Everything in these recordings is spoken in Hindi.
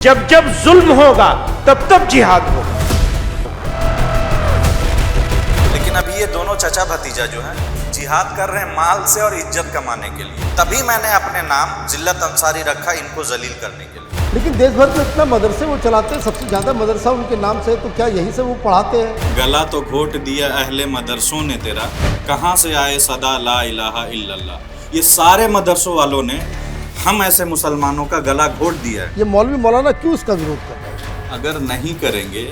जब जब जुल्म होगा तब तब जिहाद होगा। लेकिन अभी ये दोनों चचा भतीजा जो हैं जिहाद कर रहे हैं माल से और इज्जत कमाने के लिए। तभी मैंने अपने नाम जिल्लत अंसारी रखा, इनको जलील करने के लिए। लेकिन देश भर में इतना मदरसे वो चलाते हैं, सबसे ज्यादा मदरसा उनके नाम से है, तो क्या यहीं से वो पढ़ाते हैं? गला तो घोट दिया अहले मदरसों ने तेरा, कहाँ से आए सदा ला इलाहा इल्लल्लाह। ये सारे मदरसों वालों ने हम ऐसे मुसलमानों का गला घोट दिया है। ये मौलवी मौलाना क्यों इसका विरोध कर रहे हैं? अगर नहीं करेंगे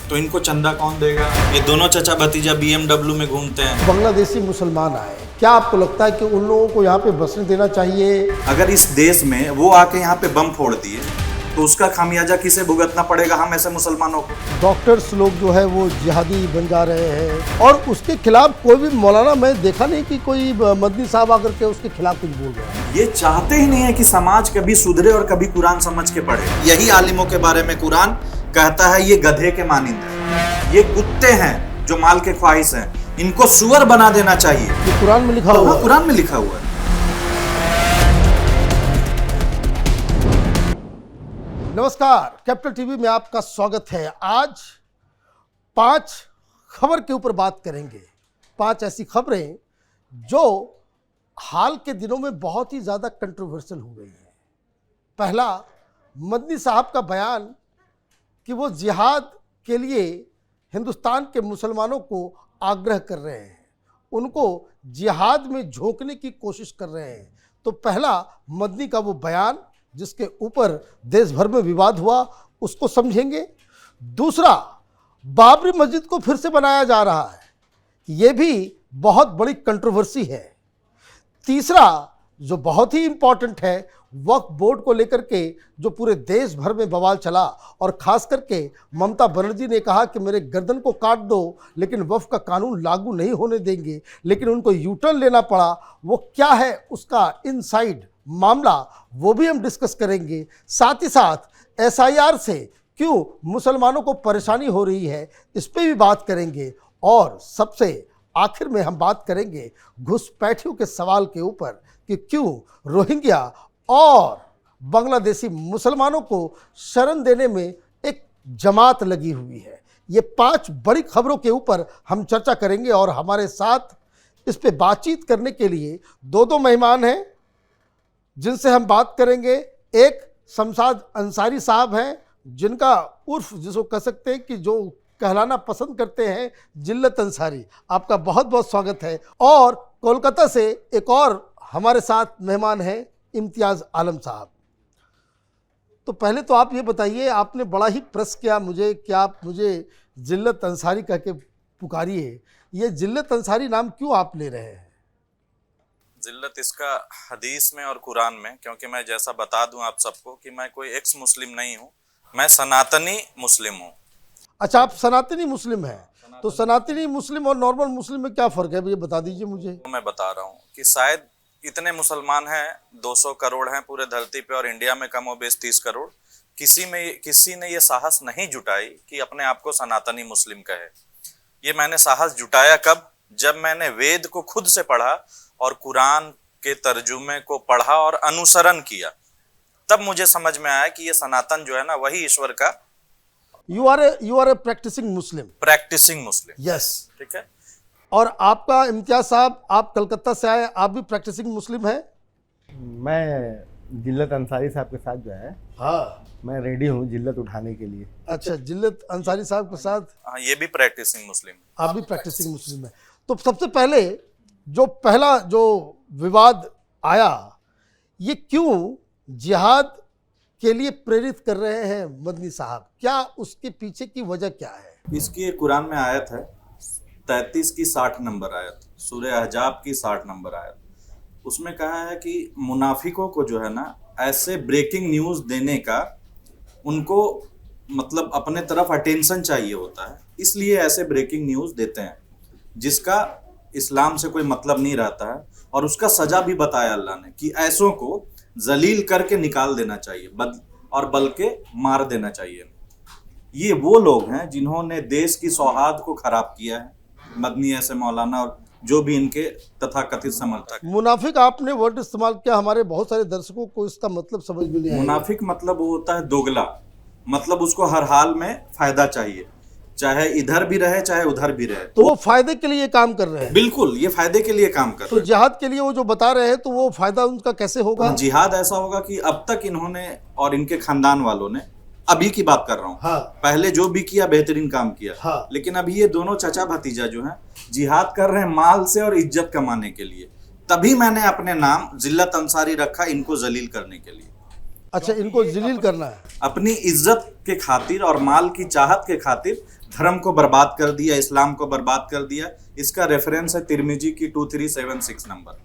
तो इनको चंदा कौन देगा? ये दोनों चचा भतीजा BMW में घूमते हैं। बांग्लादेशी मुसलमान आए, क्या आपको लगता है कि उन लोगों को यहाँ पे बसने देना चाहिए? अगर इस देश में वो आके यहाँ पे बम फोड़ दिए तो उसका खामियाजा किसे भुगतना पड़ेगा? हम ऐसे मुसलमानों को। डॉक्टर्स लोग जो है वो जिहादी बन जा रहे हैं और उसके खिलाफ कोई भी मौलाना, मैं देखा नहीं कि कोई मदनी साहब आकर के उसके खिलाफ कुछ बोल रहे हैं। ये चाहते ही नहीं है कि समाज कभी सुधरे और कभी कुरान समझ के पढ़े। यही आलिमों के बारे में कुरान कहता है, ये गधे के मानिंद है, ये कुत्ते हैं जो माल के ख्वाहिश हैं, इनको सुअर बना देना चाहिए। ये कुरान में लिखा हुआ है। कुरान में लिखा हुआ है। नमस्कार, कैपिटल टीवी में आपका स्वागत है। आज 5 खबर के ऊपर बात करेंगे। 5 ऐसी खबरें जो हाल के दिनों में बहुत ही ज़्यादा कंट्रोवर्शियल हो गई हैं। पहला, मदनी साहब का बयान कि वो जिहाद के लिए हिंदुस्तान के मुसलमानों को आग्रह कर रहे हैं, उनको जिहाद में झोंकने की कोशिश कर रहे हैं। तो पहला मदनी का वो बयान जिसके ऊपर देश भर में विवाद हुआ, उसको समझेंगे। दूसरा, बाबरी मस्जिद को फिर से बनाया जा रहा है, ये भी बहुत बड़ी कंट्रोवर्सी है। तीसरा, जो बहुत ही इंपॉर्टेंट है, वक्फ बोर्ड को लेकर के जो पूरे देश भर में बवाल चला और खास करके ममता बनर्जी ने कहा कि मेरे गर्दन को काट दो लेकिन वक्फ का कानून लागू नहीं होने देंगे, लेकिन उनको यूटर्न लेना पड़ा। वो क्या है उसका इनसाइड मामला, वो भी हम डिस्कस करेंगे। साथ ही साथ SIR से क्यों मुसलमानों को परेशानी हो रही है, इस पर भी बात करेंगे। और सबसे आखिर में हम बात करेंगे घुसपैठियों के सवाल के ऊपर कि क्यों रोहिंग्या और बांग्लादेशी मुसलमानों को शरण देने में एक जमात लगी हुई है। ये 5 बड़ी खबरों के ऊपर हम चर्चा करेंगे और हमारे साथ इस पे बातचीत करने के लिए दो मेहमान हैं जिनसे हम बात करेंगे। एक शमशाद अंसारी साहब हैं, जिनका उर्फ जिसको कह सकते हैं कि जो कहलाना पसंद करते हैं जिल्लत अंसारी। आपका बहुत बहुत स्वागत है। और कोलकाता से एक और हमारे साथ मेहमान हैं इम्तियाज़ आलम साहब। तो पहले तो आप ये बताइए, आपने बड़ा ही प्रेस किया मुझे कि आप मुझे जिल्लत अंसारी कह के पुकारिए। ये जिल्लत अंसारी नाम क्यों आप ले रहे हैं? जिल्लत इसका हदीस में और कुरान में, क्योंकि मैं जैसा बता दूं आप सबको कि मैं कोई एक्स मुस्लिम नहीं हूं, मैं सनातनी मुस्लिम हूं। अच्छा, आप सनातनी मुस्लिम हैं। तो सनातनी मुस्लिम और नॉर्मल मुस्लिम में क्या फ़र्क है, ये बता दीजिए मुझे। मैं बता रहा हूं कि शायद इतने मुसलमान हैं, 200 करोड़ हैं पूरे धरती पे, और इंडिया में कमोबेश 30 करोड़। किसी ने ये साहस नहीं जुटाई कि अपने आप को सनातनी मुस्लिम कहे। ये मैंने साहस जुटाया कब? जब मैंने वेद को खुद से पढ़ा और कुरान के तर्जुमे को पढ़ा और अनुसरण किया, तब मुझे समझ में आया कि ये सनातन जो है ना, वही ईश्वर का। You are a practising Muslim. Practising Muslim, yes, ठीक है। और आपका इम्तियाज साहब, आप कलकत्ता से आए, आप भी प्रैक्टिसिंग मुस्लिम हैं? मैं जिल्लत अंसारी साहब के साथ जो है, हाँ, मैं रेडी हूँ जिल्लत उठाने के लिए। अच्छा, जिल्लत अंसारी साहब के साथ हाँ, ये भी प्रैक्टिसिंग मुस्लिम, आप भी प्रैक्टिसिंग मुस्लिम हैं। तो सबसे पहले जो पहला जो विवाद आया, ये क्यों जिहाद के लिए प्रेरित कर रहे हैं मदनी साहब? क्या उसके पीछे की वजह क्या है? इसकी कुरान में आयत है 33 की 60 नंबर आयत, सूरह अहजाब की 60 नंबर आयत। उसमें कहा है कि मुनाफिकों को जो है ना, ऐसे ब्रेकिंग न्यूज़ देने का उनको मतलब अपने तरफ अटेंशन चाहिए होता है, इसलिए ऐसे ब्रेकिंग न्यूज़ देते हैं जिसका इस्लाम से कोई मतलब नहीं रहता है। और उसका सजा भी बताया अल्लाह ने कि ऐसों को जलील करके निकाल देना चाहिए, और बल्कि मार देना चाहिए। ये वो लोग हैं जिन्होंने देश की सौहार्द को खराब किया है, मदनी ऐसे मौलाना और जो भी इनके तथाकथित समर्थक। मुनाफिक आपने वर्ड इस्तेमाल किया, हमारे बहुत सारे दर्शकों को इसका मतलब समझ में नहीं आया। मुनाफिक मतलब वो होता है दोगला, मतलब उसको हर हाल में फायदा चाहिए, चाहे इधर भी रहे चाहे उधर भी रहे। तो वो फायदे के लिए काम कर रहे हैं। बिल्कुल, ये फायदे के लिए काम कर तो रहे हैं। जिहाद के लिए वो जो बता रहे हैं, तो वो फायदा उनका कैसे होगा? जिहाद ऐसा होगा कि अब तक इन्होंने और इनके खानदान वालों ने, अभी की बात कर रहा हूँ, हाँ। पहले जो भी किया बेहतरीन काम किया, हाँ। लेकिन अभी ये दोनों चचा भतीजा जो हैं जिहाद कर रहे हैं माल से और इज्जत कमाने के लिए। तभी मैंने अपने नाम जिल्लत अंसारी रखा, इनको जलील करने के लिए। अच्छा, इनको जलील करना है। अपनी इज्जत के खातिर और माल की चाहत के खातिर धर्म को बर्बाद कर दिया, इस्लाम को बर्बाद कर दिया। इसका रेफरेंस है तिरमिजी की 2376 नंबर,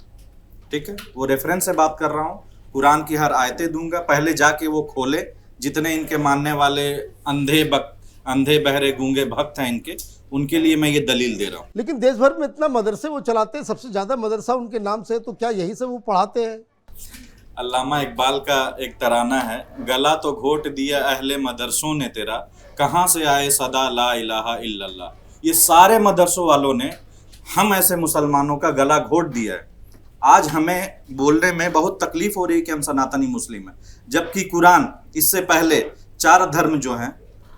ठीक है, वो रेफरेंस से बात कर रहा हूँ। कुरान की हर आयतें दूंगा, पहले जाके वो खोले। जितने इनके मानने वाले अंधे बहरे गूंगे भक्त हैं इनके, उनके लिए मैं ये दलील दे रहा हूँ। लेकिन देश भर में इतना मदरसे वो चलाते हैं, सबसे ज्यादा मदरसा उनके नाम से है, तो क्या यही से वो पढ़ाते हैं? अल्लामा इकबाल का एक तराना है, गला तो घोट दिया अहले मदरसों ने तेरा, कहाँ से आए सदा ला इलाहा इल्लल्लाह। ये सारे मदरसों वालों ने हम ऐसे मुसलमानों का गला घोट दिया है। आज हमें बोलने में बहुत तकलीफ हो रही है कि हम सनातनी मुस्लिम हैं, जबकि कुरान इससे पहले 4 धर्म जो हैं,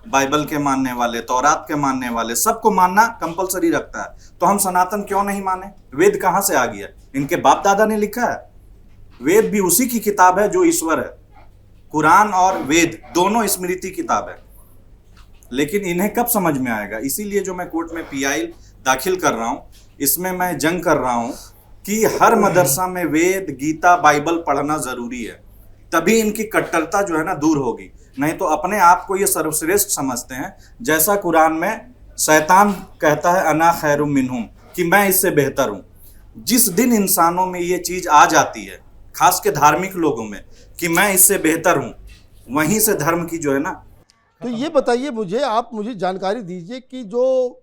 बाइबल के मानने वाले, तौरात के मानने वाले, सबको मानना कंपलसरी रखता है। तो हम सनातन क्यों नहीं माने? वेद कहाँ से आ गया? इनके बाप दादा ने लिखा है। वेद भी उसी की किताब है जो ईश्वर है। कुरान और वेद दोनों स्मृति किताब है, लेकिन इन्हें कब समझ में आएगा? इसीलिए जो मैं कोर्ट में पीआई दाखिल कर रहा हूँ, इसमें मैं जंग कर रहा हूँ कि हर मदरसा में वेद, गीता, बाइबल पढ़ना जरूरी है। तभी इनकी कट्टरता जो है ना दूर होगी। नहीं तो अपने आप को ये सर्वश्रेष्ठ समझते हैं, जैसा कुरान में शैतान कहता है अना खैरुम मिनहुम, कि मैं इससे बेहतर हूँ। जिस दिन इंसानों में ये चीज़ आ जाती है, खास के धार्मिक लोगों में, कि मैं इससे बेहतर हूँ, वहीं से धर्म की जो है ना। तो ये बताइए मुझे, आप मुझे जानकारी दीजिए कि जो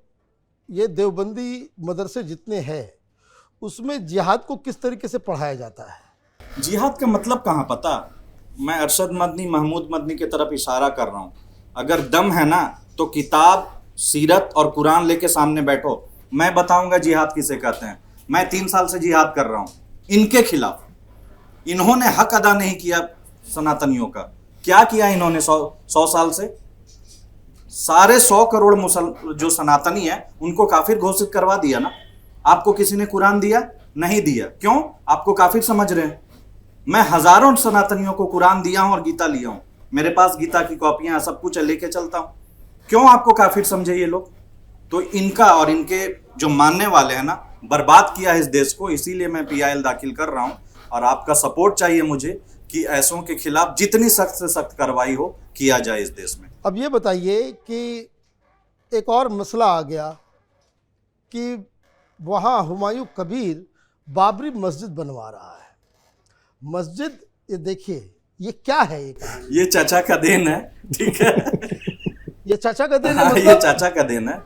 ये देवबंदी मदरसे जितने हैं, उसमें जिहाद को किस तरीके से पढ़ाया जाता है? जिहाद का मतलब कहाँ पता? मैं अरशद मदनी, महमूद मदनी की तरफ इशारा कर रहा हूँ। अगर दम है ना तो किताब, सीरत और कुरान लेके सामने बैठो, मैं बताऊंगा जिहाद किसे कहते हैं। मैं 3 साल से जिहाद कर रहा हूँ इनके खिलाफ। इन्होंने हक अदा नहीं किया सनातनियों का। क्या किया इन्होंने 100 साल से? सारे 100 करोड़ जो सनातनी है उनको काफिर घोषित करवा दिया ना। आपको किसी ने कुरान दिया? नहीं दिया। क्यों? आपको काफिर समझ रहे हैं। मैं हजारों सनातनियों को कुरान दिया हूं और गीता लिया हूं, मेरे पास गीता की कॉपियां सब कुछ लेके चलता हूं। क्यों आपको काफिर समझे ये लोग? तो इनका और इनके जो मानने वाले हैं ना, बर्बाद किया है इस देश को। इसीलिए मैं पीआईएल दाखिल कर रहा हूं और आपका सपोर्ट चाहिए मुझे कि ऐसों के खिलाफ जितनी सख्त से सख्त कार्रवाई हो किया जाए इस देश में। अब ये बताइए कि एक और मसला आ गया कि वहाँ हुमायूं कबीर बाबरी मस्जिद बनवा रहा है। मस्जिद, ये देखिए ये क्या है? ये चाचा का देन है, ठीक है। ये चाचा का देन है? हाँ, मतलब? ये चाचा का देन है।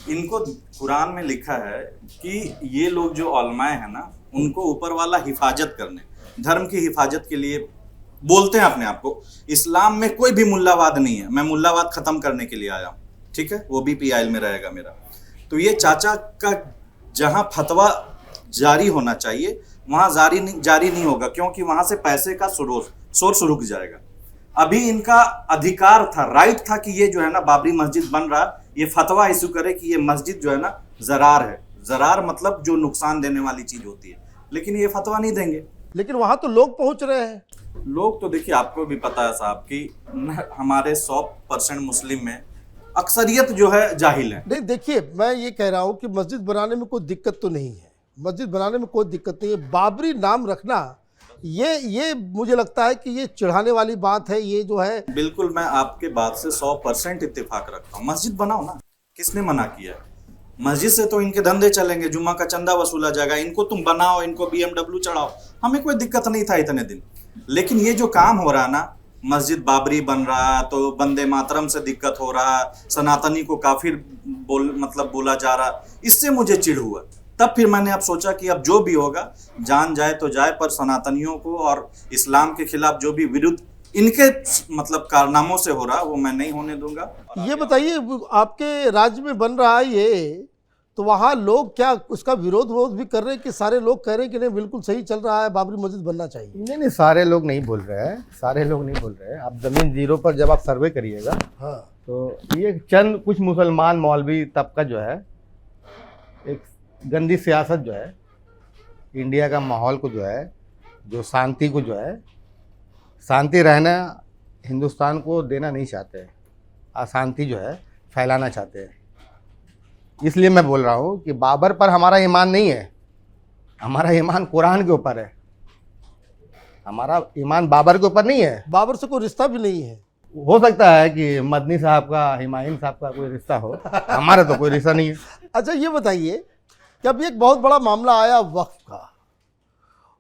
इनको कुरान में लिखा है कि ये लोग जो उलमाए हैं ना, उनको ऊपर वाला हिफाजत करने, धर्म की हिफाजत के लिए बोलते हैं अपने आप को। इस्लाम में कोई भी मुल्लावाद नहीं है। मैं मुल्लावाद खत्म करने के लिए आया हूँ, ठीक है, वो भी पीआईएल में रहेगा मेरा। तो ये चाचा का जहाँ फतवा जारी होना चाहिए वहाँ जारी नहीं होगा, क्योंकि वहाँ से पैसे का सोर्स रुक जाएगा। अभी इनका अधिकार था, राइट था कि ये जो है ना बाबरी मस्जिद बन रहा, ये फतवा इशू करे कि ये मस्जिद जो है ना ज़रार है। ज़रार मतलब जो नुकसान देने वाली चीज़ होती है, लेकिन ये फतवा नहीं देंगे। लेकिन वहाँ तो लोग पहुँच रहे हैं। लोग तो देखिए, आपको भी पता है साहब कि हमारे 100% मुस्लिम में अक्सरियत जो है जाहिल है। नहीं, देखिए मैं ये कह रहा हूँ कि मस्जिद बनाने में कोई दिक्कत तो नहीं है, मस्जिद बनाने में कोई दिक्कत नहीं है। बाबरी नाम रखना ये मुझे लगता है कि ये चिढ़ाने वाली बात है। ये जो है, बिल्कुल मैं आपके बात से 100% इत्तेफाक रखता हूँ। मस्जिद बनाओ ना, किसने मना किया? मस्जिद से तो इनके धंधे चलेंगे, जुम्मा का चंदा वसूला जाएगा। इनको तुम बनाओ, इनको BMW चढ़ाओ, हमें कोई दिक्कत नहीं था इतने दिन। लेकिन ये जो काम हो रहा ना, मस्जिद बाबरी बन रहा, तो वंदे मातरम से दिक्कत हो रहा, सनातनी को काफिर बोला जा रहा, इससे मुझे चिढ़ हुआ। तब फिर मैंने अब सोचा कि अब जो भी होगा जान जाए तो जाए, पर सनातनियों को और इस्लाम के खिलाफ जो भी विरुद्ध इनके कारनामों से हो रहा वो मैं नहीं होने दूंगा। ये बताइए आपके राज्य में बन रहा है ये, तो वहाँ लोग क्या उसका विरोध भी कर रहे हैं कि सारे लोग कह रहे हैं कि नहीं बिल्कुल सही चल रहा है, बाबरी मस्जिद बनना चाहिए? नहीं नहीं, सारे लोग नहीं बोल रहे हैं, सारे लोग नहीं बोल रहे हैं। आप ज़मीन जीरो पर जब आप सर्वे करिएगा हाँ, तो ये चंद कुछ मुसलमान मौलवी तबका जो है एक गंदी सियासत जो है इंडिया का माहौल को जो है, जो शांति को जो है, शांति रहना हिंदुस्तान को देना नहीं चाहते, अशांति जो है फैलाना चाहते हैं। इसलिए मैं बोल रहा हूँ कि बाबर पर हमारा ईमान नहीं है, हमारा ईमान कुरान के ऊपर है, हमारा ईमान बाबर के ऊपर नहीं है। बाबर से कोई रिश्ता भी नहीं है। हो सकता है कि मदनी साहब का, हुमायूं साहब का कोई रिश्ता हो, हमारा तो कोई रिश्ता नहीं है। अच्छा ये बताइए कि अभी एक बहुत बड़ा मामला आया वक्फ का,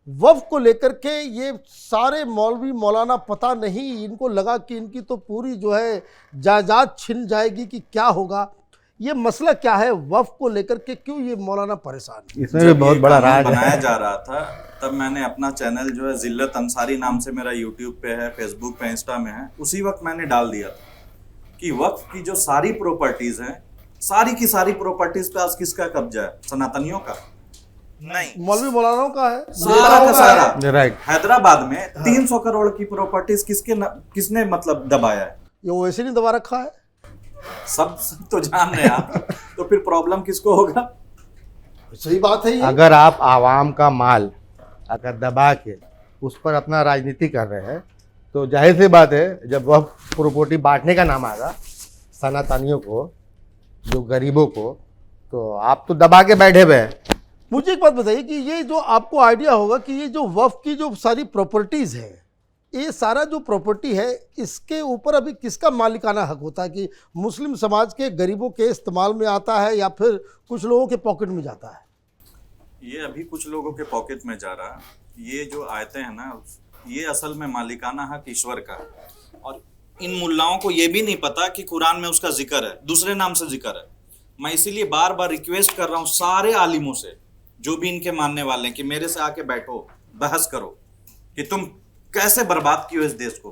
वक्फ को लेकर के ये सारे मौलवी मौलाना पता नहीं, इनको लगा कि इनकी तो पूरी जो है जायदाद छिन जाएगी कि क्या होगा। ये मसला क्या है वक्फ को लेकर के, क्यों ये मौलाना परेशान है? इसमें भी बहुत बड़ा राज बनाया है। जा रहा था तब मैंने अपना चैनल जो है जिल्लत अंसारी नाम से मेरा यूट्यूब पे है, फेसबुक पे, इंस्टा में है, उसी वक्त मैंने डाल दिया था कि वक्फ की जो सारी प्रॉपर्टीज हैं, सारी की सारी प्रॉपर्टीज पे आज किसका कब्जा है? सनातनियों का नहीं, मौलवी मौलानाओं का है, सारा का सारा। राइट। हैदराबाद में 300 करोड़ की प्रॉपर्टीज किसने मतलब दबाया है? ये वैसे नहीं दबा रखा है। सब तो जान रहे हैं आप, तो फिर प्रॉब्लम किसको होगा? सही बात है ये। अगर आप आवाम का माल अगर दबा के उस पर अपना राजनीति कर रहे हैं तो जाहिर सी बात है जब वह प्रॉपर्टी बांटने का नाम आएगा सनातनियों को, जो गरीबों को, तो आप तो दबा के बैठे हुए हैं। मुझे एक बात बताइए कि ये जो आपको आइडिया होगा कि ये जो वक्फ की जो सारी प्रॉपर्टीज है, ये सारा जो प्रॉपर्टी है इसके ऊपर अभी किसका मालिकाना हक होता है? कि मुस्लिम समाज के गरीबों के इस्तेमाल में आता है या फिर कुछ लोगों के पॉकेट में जाता है? ये अभी कुछ लोगों के पॉकेट में जा रहा है। ये जो आयतें हैं ना, ये असल में मालिकाना हक ईश्वर का है। और इन मुल्लाओं को ये भी नहीं पता कि कुरान में उसका जिक्र है, दूसरे नाम से जिक्र है। मैं इसीलिए बार बार रिक्वेस्ट कर रहा हूँ सारे आलिमों से, जो भी इनके मानने वाले हैं, कि मेरे से आके बैठो, बहस करो कि तुम कैसे बर्बाद किए इस देश को।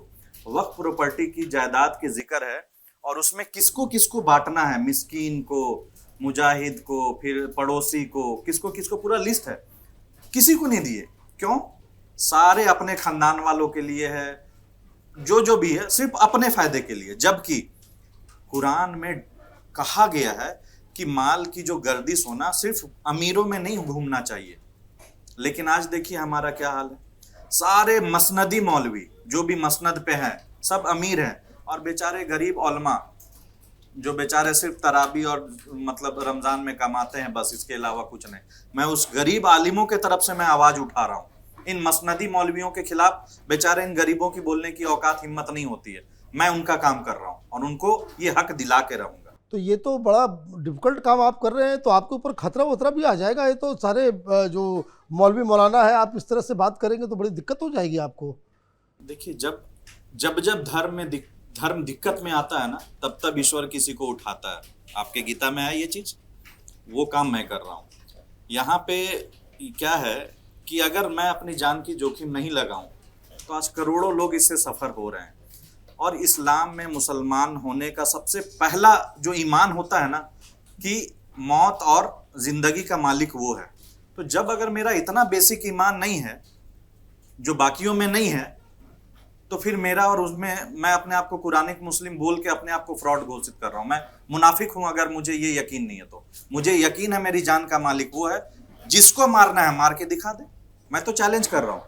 वक्फ प्रॉपर्टी की जायदाद की जिक्र है और उसमें किसको किसको बांटना है, मिस्कीन को, मुजाहिद को, फिर पड़ोसी को, किसको किसको, पूरा लिस्ट है। किसी को नहीं दिए। क्यों? सारे अपने खानदान वालों के लिए है, जो भी है सिर्फ अपने फायदे के लिए। जबकि कुरान में कहा गया है कि माल की जो गर्दिश होना सिर्फ अमीरों में नहीं घूमना चाहिए। लेकिन आज देखिए हमारा क्या हाल है। सारे मसनदी मौलवी जो भी मसनद पे हैं सब अमीर हैं, और बेचारे गरीब उलमा जो बेचारे सिर्फ तराबी और मतलब रमजान में कमाते हैं, बस इसके अलावा कुछ नहीं। मैं उस गरीब आलिमों के तरफ से मैं आवाज उठा रहा हूँ। इन मसनदी मौलवियों के खिलाफ बेचारे इन गरीबों की बोलने की औकात हिम्मत नहीं होती है। मैं उनका काम कर रहा हूँ और उनको ये हक दिला के रहूंगा। तो ये तो बड़ा डिफिकल्ट काम आप कर रहे हैं, तो आपके ऊपर खतरा वतरा भी आ जाएगा। ये तो सारे जो मौलवी मौलाना है, आप इस तरह से बात करेंगे तो बड़ी दिक्कत हो जाएगी आपको। देखिए जब धर्म दिक्कत में आता है ना, तब ईश्वर किसी को उठाता है। आपके गीता में है ये चीज, वो काम मैं कर रहा हूँ। यहाँ पे क्या है कि अगर मैं अपनी जान की जोखिम नहीं लगाऊं तो आज करोड़ों लोग इससे सफर हो रहे हैं। और इस्लाम में मुसलमान होने का सबसे पहला जो ईमान होता है ना, कि मौत और जिंदगी का मालिक वो है। तो जब अगर मेरा इतना बेसिक ईमान नहीं है जो बाकियों में नहीं है, तो फिर मेरा और उसमें मैं अपने आप को कुरानिक मुस्लिम बोल के अपने आप को फ्रॉड घोषित कर रहा हूं। मैं मुनाफिक हूं अगर मुझे ये यकीन नहीं है। तो मुझे यकीन है मेरी जान का मालिक वो है, जिसको मारना है मार के दिखा दे। मैं तो चैलेंज कर रहा हूं।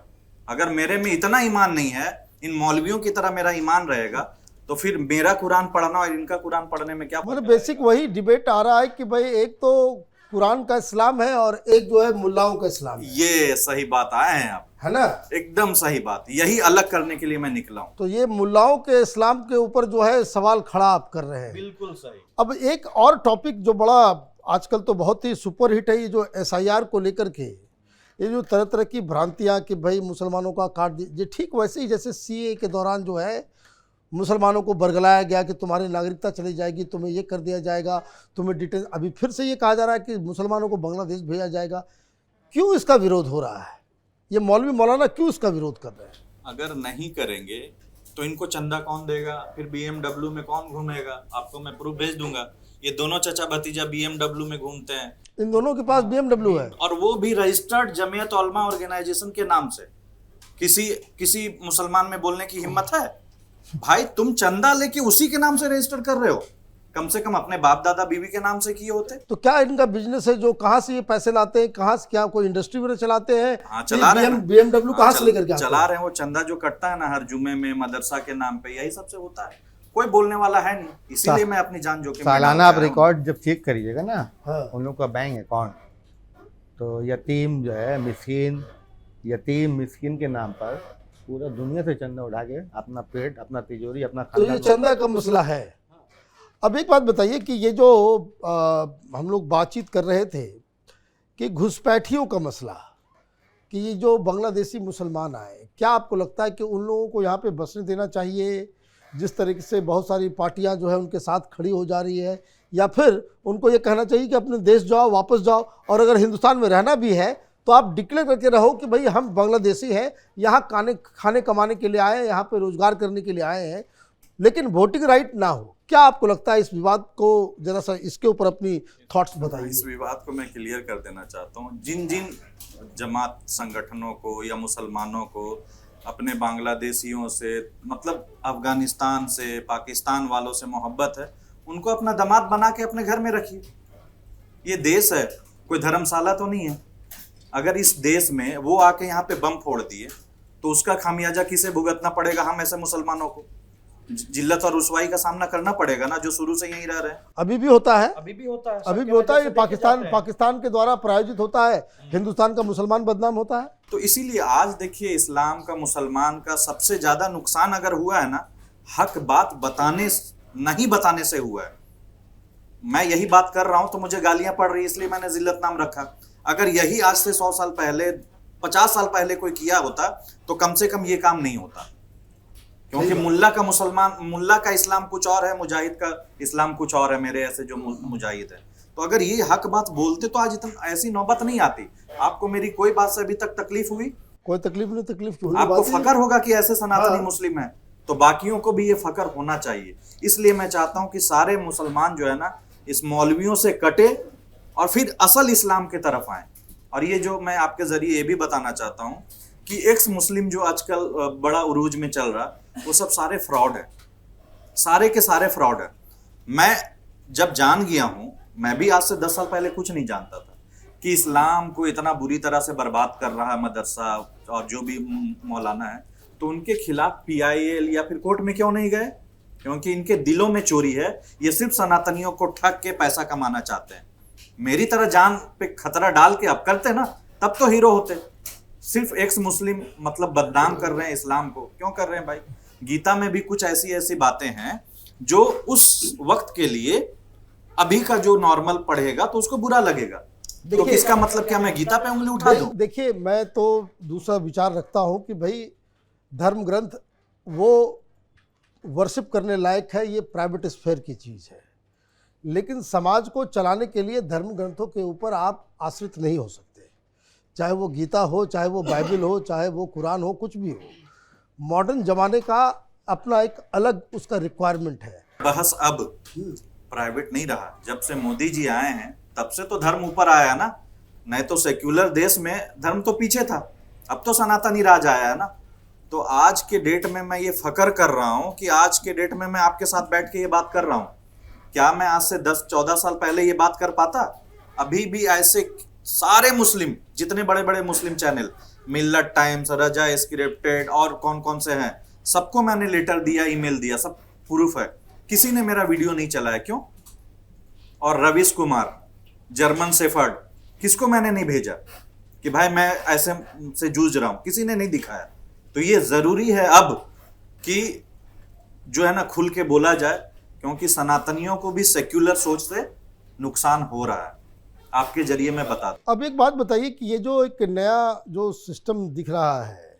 अगर मेरे में इतना ईमान नहीं है, इन मौलवियों की तरह मेरा ईमान रहेगा, तो फिर मेरा कुरान पढ़ना और इनका कुरान पढ़ने में क्या मतलब बेसिक वही डिबेट आ रहा है कि भाई एक तो कुरान का इस्लाम है और एक जो है मुल्लाओं का इस्लाम है। ये सही बात आए हैं आप, है ना? एकदम सही बात। यही अलग करने के लिए मैं निकला हूं। तो ये मुल्लाओं के इस्लाम के ऊपर जो है सवाल खड़ा आप कर रहे हैं। बिल्कुल सही। अब एक और टॉपिक जो बड़ा आजकल तो बहुत ही सुपर हिट है, ये जो SIR को लेकर के ये जो तरह तरह की भ्रांतियां कि भाई मुसलमानों का काट दीजिए, ठीक वैसे ही जैसे CA के दौरान जो है मुसलमानों को बरगलाया गया कि तुम्हारी नागरिकता चली जाएगी, तुम्हें ये कर दिया जाएगा, तुम्हें डिटेन। अभी फिर से ये कहा जा रहा है कि मुसलमानों को बांग्लादेश भेजा जाएगा। क्यों इसका विरोध हो रहा है? ये मौलवी मौलाना क्यों इसका विरोध कर रहे हैं? अगर नहीं करेंगे तो इनको चंदा कौन देगा? फिर BMW में कौन घूमेगा? आपको मैं प्रूफ भेज दूंगा। ये दोनों चाचा भतीजा BMW में घूमते हैं, इन दोनों के पास BMW है। और वो भी रजिस्टर्ड जमीयत उलमा ऑर्गेनाइजेशन के नाम से। किसी मुसलमान में बोलने की हिम्मत है? भाई तुम चंदा लेके उसी के नाम से रजिस्टर कर रहे हो, कम से कम अपने बाप दादा बीवी के नाम से किए होते। तो क्या इनका बिजनेस है? जो कहाँ से ये पैसे लाते हैं, कहाँ से, क्या कोई इंडस्ट्री वगैरह चलाते हैं? हाँ, चला रहे हैं। BMW कहाँ से लेकर के आते हैं? चला रहे हैं। वो चंदा जो कटता है ना हर जुमे में मदरसा के नाम पे, यही सबसे होता है। कोई बोलने वाला है नहीं, इसीलिए मैं अपनी जान जोखिम में सालाना डाल आप के आया हूं। रिकॉर्ड जब चेक करिएगा ना, हाँ। उन लोग का बैंक अकाउंट, तो यतीम जो है मिस्कीन के नाम पर पूरा दुनिया से चंदा उठा के अपना पेट, अपना तिजोरी, अपना तो ये खानदान चंदा का मसला है। अब एक बात बताइए कि ये जो हम लोग बातचीत कर रहे थे कि घुसपैठियों का मसला, कि ये जो बांग्लादेशी मुसलमान आए, क्या आपको लगता है कि उन लोगों को यहाँ पे बसने देना चाहिए? जिस तरीके से बहुत सारी पार्टियां जो है उनके साथ खड़ी हो जा रही है, या फिर उनको ये कहना चाहिए कि अपने देश जाओ, वापस जाओ, और अगर हिंदुस्तान में रहना भी है तो आप डिक्लेयर करके रहो कि भाई हम बांग्लादेशी हैं, यहाँ खाने कमाने के लिए आए हैं, यहाँ पे रोजगार करने के लिए आए हैं, लेकिन वोटिंग राइट ना हो। क्या आपको लगता है? इस विवाद को जरा सा इसके ऊपर अपनी थॉट्स बताइए। इस विवाद को मैं क्लियर कर देना चाहता हूँ। जिन जिन जमात संगठनों को या मुसलमानों को अपने बांग्लादेशियों से, मतलब अफगानिस्तान से, पाकिस्तान वालों से मोहब्बत है, उनको अपना दामाद बना के अपने घर में रखिए। ये देश है, कोई धर्मशाला तो नहीं है। अगर इस देश में वो आके यहाँ पे बम फोड़ दिए तो उसका खामियाजा किसे भुगतना पड़ेगा? हम ऐसे मुसलमानों को जिल्लत और रुसवाई का सामना करना पड़ेगा ना, जो शुरू से यहीं रह रहे हैं। अभी भी होता है, अभी भी होता है, अभी भी होता है। ये पाकिस्तान के द्वारा प्रायोजित होता है, हिंदुस्तान का मुसलमान बदनाम होता है। तो इसीलिए आज देखिए, इस्लाम का, मुसलमान का सबसे ज्यादा नुकसान अगर हुआ है ना, हक बात नहीं बताने से हुआ है। मैं यही बात कर रहा हूं तो मुझे गालियां पड़ रही है, इसलिए मैंने जिल्लत नाम रखा। अगर यही आज से 100 साल पहले, 50 साल पहले कोई किया होता तो कम से कम ये काम नहीं होता। क्योंकि मुल्ला का इस्लाम कुछ और है, मुजाहिद का इस्लाम कुछ और है, मेरे ऐसे जो मुजाहिद है। तो अगर ये हक बात बोलते तो आज इतना ऐसी नौबत नहीं आती। आपको मेरी कोई बात से अभी तक तकलीफ हुई? कोई तकलीफ नहीं। तकलीफ क्यों? आपको फकर होगा कि ऐसे सनातनी मुस्लिम है, तो बाकियों को भी ये फकर होना चाहिए। इसलिए मैं चाहता हूं कि सारे मुसलमान जो है ना, इस मौलवियों से कटे और फिर असल इस्लाम के तरफ आए। और ये जो मैं आपके जरिए ये भी बताना चाहता हूं कि एक्स मुस्लिम जो आजकल बड़ा उरूज में चल रहा, वो सब सारे फ्रॉड है, सारे के सारे फ्रॉड है। मैं जब जान गया हूं, मैं भी आज से 10 साल पहले कुछ नहीं जानता था कि इस्लाम को इतना बुरी तरह से बर्बाद कर रहा है मदरसा और जो भी मौलाना है, तो उनके खिलाफ PIL या फिर कोर्ट में क्यों नहीं गए? क्योंकि इनके दिलों में चोरी है। ये सिर्फ सनातनियों को ठग के पैसा कमाना चाहते हैं। मेरी तरह जान पे खतरा डाल के अब करते ना, तब तो हीरो होते। सिर्फ एक्स मुस्लिम मतलब बदनाम कर रहे हैं इस्लाम को, क्यों कर रहे हैं भाई? गीता में भी कुछ ऐसी बातें हैं जो उस वक्त के लिए, अभी का जो नॉर्मल पढ़ेगा तो उसको बुरा लगेगा। तो किसका मतलब क्या मैं गीता पे उंगली उठा दूं? देखिए, मैं तो दूसरा विचार रखता हूं कि भाई धर्म ग्रंथ वो वर्शिप करने लायक है, ये प्राइवेट स्फेयर की चीज़ है, लेकिन समाज को चलाने के लिए धर्म ग्रंथों के ऊपर आप आश्रित नहीं हो सकते। चाहे वो गीता हो, चाहे वो बाइबल हो, चाहे वो कुरान हो, कुछ भी हो। मॉडर्न जमाने का अपना एक अलग उसका रिक्वायरमेंट है। बहस अब प्राइवेट नहीं रहा। जब से मोदी जी आए हैं तब से तो धर्म ऊपर आया है ना। नहीं तो सेक्युलर देश में धर्म तो पीछे था, अब तो सनातनी राज आया है ना। तो आज के डेट में मैं ये फकर कर रहा हूं कि आज के डेट में मैं आपके साथ बैठ के ये बात कर रहा हूं। क्या मैं आज से 10-14 साल पहले ये बात कर पाता? अभी भी ऐसे सारे मुस्लिम, जितने बड़े बड़े मुस्लिम चैनल, मिल्लत टाइम्स, रजा स्क्रिप्टेड और कौन कौन से हैं, सबको मैंने लेटर दिया, ईमेल दिया, सब प्रूफ है। किसी ने मेरा वीडियो नहीं चलाया, क्यों? और रविश कुमार, जर्मन शेफर्ड, किसको मैंने नहीं भेजा कि भाई मैं ऐसे से जूझ रहा हूं? किसी ने नहीं दिखाया। तो ये जरूरी है अब कि जो है ना खुल के बोला जाए, क्योंकि सनातनियों को भी सेक्युलर सोच से नुकसान हो रहा है। आपके जरिए मैं बता दूं। अब एक बात बताइए कि ये जो एक नया जो सिस्टम दिख रहा है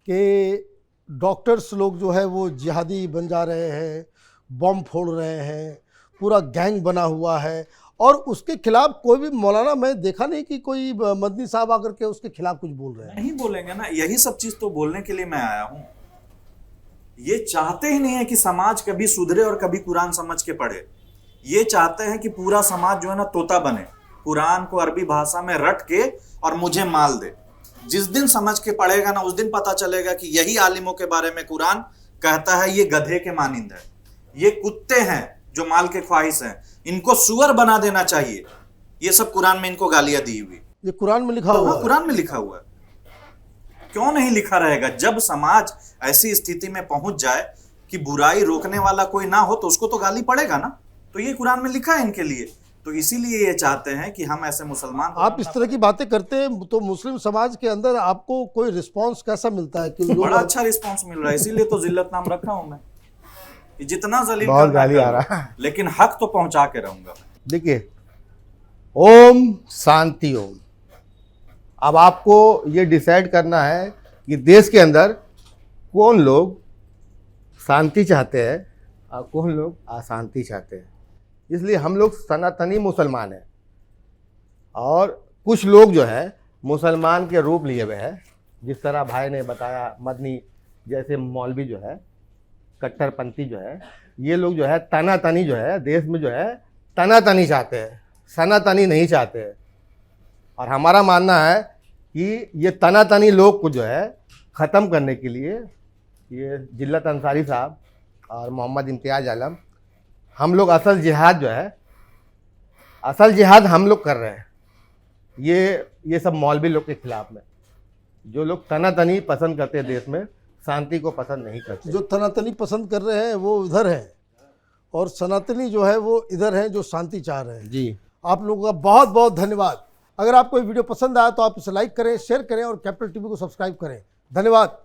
कि डॉक्टर्स लोग जो है वो जिहादी बन जा रहे हैं, बम फोड़ रहे हैं, पूरा गैंग बना हुआ है, और उसके खिलाफ कोई भी मौलाना मैं देखा नहीं कि कोई मदनी साहब आकर के उसके खिलाफ कुछ बोल रहे हैं। नहीं बोलेंगे ना, यही सब चीज तो बोलने के लिए मैं आया हूं। ये चाहते ही नहीं है कि समाज कभी सुधरे और कभी कुरान समझ के पढ़े। ये चाहते हैं कि पूरा समाज जो है ना तोता बने, कुरान को अरबी भाषा में रट के और मुझे माल दे। जिस दिन समझ के पढ़ेगा ना, उस दिन पता चलेगा कि यही आलिमों के बारे में कुरान कहता है ये गधे के मानिंद है, ये कुत्ते हैं जो माल के ख्वाहिश हैं, इनको सुअर बना देना चाहिए। ये सब कुरान में इनको गालियां दी हुई। ये कुरान में लिखा हुआ हाँ, है। कुरान में लिखा हुआ है। क्यों नहीं लिखा रहेगा? जब समाज ऐसी स्थिति में पहुंच जाए कि बुराई रोकने वाला कोई ना हो तो उसको तो गाली पड़ेगा ना। तो ये कुरान में लिखा है इनके लिए। तो इसीलिए ये चाहते हैं कि हम ऐसे मुसलमान, आप इस तरह की बातें करते हैं तो मुस्लिम समाज के अंदर आपको कोई रिस्पांस कैसा मिलता है कि लोग बड़ा अच्छा रिस्पांस मिल रहा है। इसीलिए तो जिल्लत नाम रखा हूं मैं, कि जितना जलील बहुत करना गाली आ कर लो, रहा है। लेकिन हक तो पहुंचा के रहूंगा। देखिए, ओम शांति ओम। अब आपको ये डिसाइड करना है कि देश के अंदर कौन लोग शांति चाहते हैं और कौन लोग अशांति चाहते हैं। इसलिए हम लोग सनातनी मुसलमान हैं और कुछ लोग जो है मुसलमान के रूप लिए हुए हैं। जिस तरह भाई ने बताया, मदनी जैसे मौलवी जो है, कट्टरपंथी जो है, ये लोग जो है तनातनी जो है देश में जो है तनातनी चाहते हैं, सनातनी नहीं चाहते हैं। और हमारा मानना है कि ये तनातनी लोग को जो है ख़त्म करने के लिए ये जिल्लत अंसारी साहब और मोहम्मद इम्तियाज़ आलम, हम लोग असल जिहाद जो है, असल जिहाद हम लोग कर रहे हैं। ये सब मौलवी लोग के खिलाफ में, जो लोग तनातनी पसंद करते हैं देश में, शांति को पसंद नहीं करते। जो तनातनी पसंद कर रहे हैं वो इधर है और सनातनी जो है वो इधर है जो शांति चाह रहे हैं। जी, आप लोगों का बहुत बहुत धन्यवाद। अगर आपको ये वीडियो पसंद आया तो आप इसे लाइक करें, शेयर करें और कैपिटल टीवी को सब्सक्राइब करें। धन्यवाद।